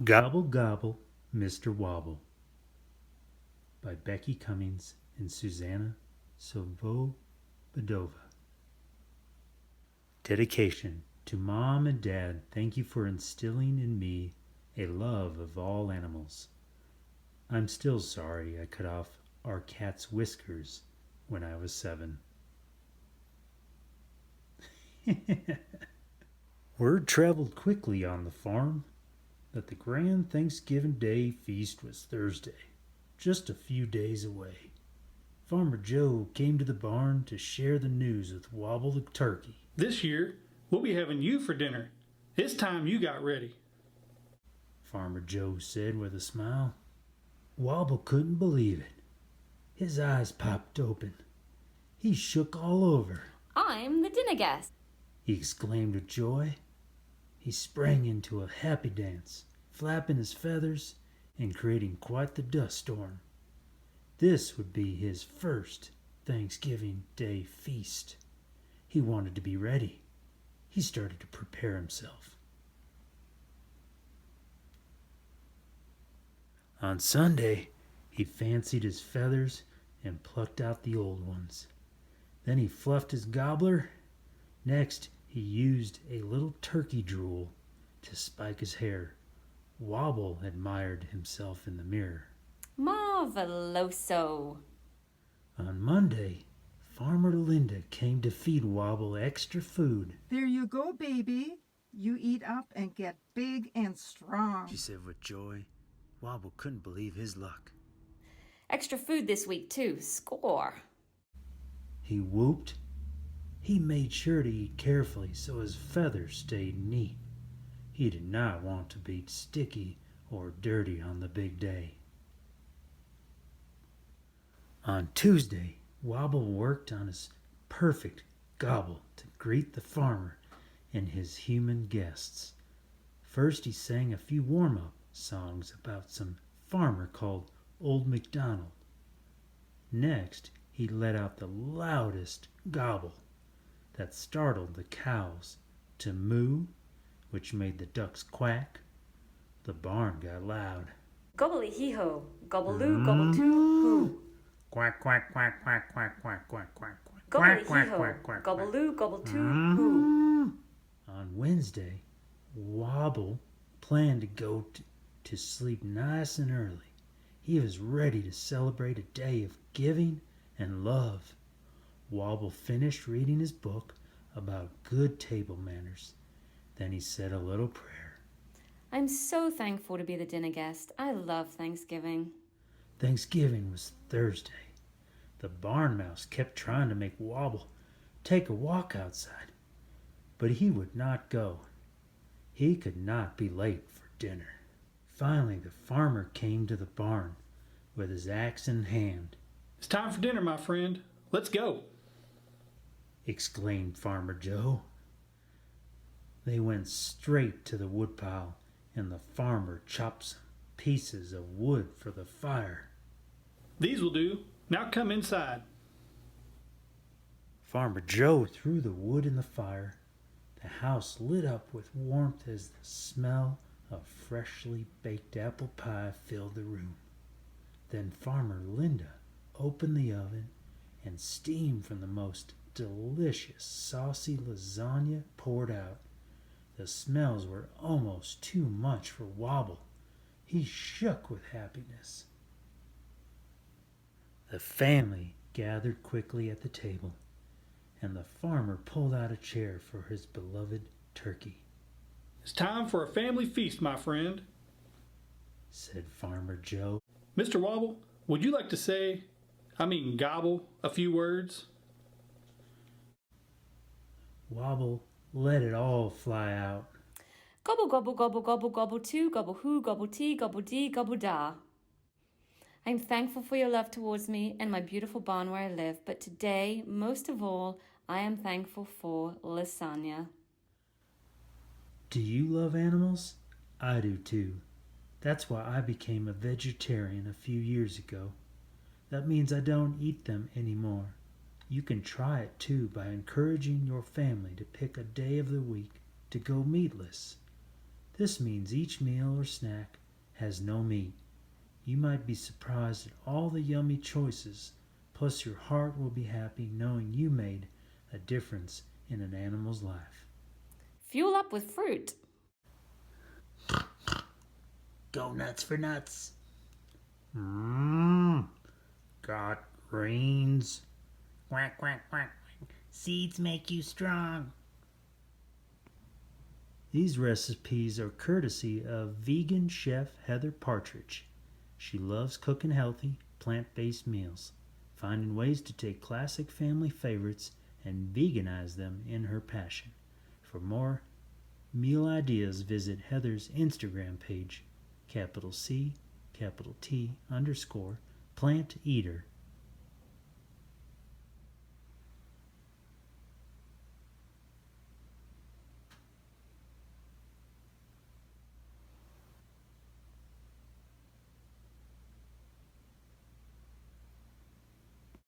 Gobble Gobble, Mr. Wobble by Becky Cummings and Susanna Svobodova. Dedication to Mom and Dad. Thank you for instilling in me a love of all animals. I'm still sorry I cut off our cat's whiskers when I was 7. Word traveled quickly on the farm that the grand Thanksgiving Day feast was Thursday, just a few days away. Farmer Joe came to the barn to share the news with Wobble the turkey. This year, we'll be having you for dinner. It's time you got ready, Farmer Joe said with a smile. Wobble couldn't believe it. His eyes popped open. He shook all over. I'm the dinner guest, He exclaimed with joy. He sprang into a happy dance, flapping his feathers and creating quite the dust storm. This would be his first Thanksgiving Day feast. He wanted to be ready. He started to prepare himself. On Sunday, he fancied his feathers and plucked out the old ones. Then he fluffed his gobbler. Next, he used a little turkey drool to spike his hair. Wobble admired himself in the mirror. Marveloso. On Monday, Farmer Linda came to feed Wobble extra food. There you go, baby. You eat up and get big and strong. She said with joy. Wobble couldn't believe his luck. Extra food this week, too. Score. He whooped. He made sure to eat carefully so his feathers stayed neat. He did not want to be sticky or dirty on the big day. On Tuesday, Wobble worked on his perfect gobble to greet the farmer and his human guests. First, he sang a few warm-up songs about some farmer called Old MacDonald. Next, he let out the loudest gobble that startled the cows to moo, which made the ducks quack. The barn got loud. Gobble-hee-ho. Gobble-loo, gobble-too, Quack, quack, quack, quack, quack, quack, quack, quack, quack. Gobble-hee-ho. Gobble-loo, gobble-too, hoo. On Wednesday, Wobble planned to go to sleep nice and early. He was ready to celebrate a day of giving and love. Wobble finished reading his book about good table manners. Then he said a little prayer. I'm so thankful to be the dinner guest. I love Thanksgiving. Thanksgiving was Thursday. The barn mouse kept trying to make Wobble take a walk outside, but he would not go. He could not be late for dinner. Finally, the farmer came to the barn with his axe in hand. It's time for dinner, my friend. Let's go, exclaimed Farmer Joe. They went straight to the woodpile, and the farmer chopped some pieces of wood for the fire. These will do. Now come inside. Farmer Joe threw the wood in the fire. The house lit up with warmth as the smell of freshly baked apple pie filled the room. Then Farmer Linda opened the oven, and steam from the most delicious saucy lasagna poured out. The smells were almost too much for Wobble. He shook with happiness. The family gathered quickly at the table, and the farmer pulled out a chair for his beloved turkey. It's time for a family feast, my friend, said Farmer Joe. Mr. Wobble, would you like to gobble a few words? Wobble let it all fly out. Gobble, gobble, gobble, gobble, gobble-too, gobble-hoo, gobble-tee, gobble-dee, gobble-da. I'm thankful for your love towards me and my beautiful barn where I live, but today, most of all, I am thankful for lasagna. Do you love animals? I do too. That's why I became a vegetarian a few years ago. That means I don't eat them anymore. You can try it too by encouraging your family to pick a day of the week to go meatless. This means each meal or snack has no meat. You might be surprised at all the yummy choices, plus your heart will be happy knowing you made a difference in an animal's life. Fuel up with fruit. Go nuts for nuts. Got brains. Quack, quack, quack. Seeds make you strong. These recipes are courtesy of vegan chef Heather Partridge. She loves cooking healthy, plant-based meals, finding ways to take classic family favorites and veganize them in her passion. For more meal ideas, visit Heather's Instagram page, capital C, capital T _ plant eater,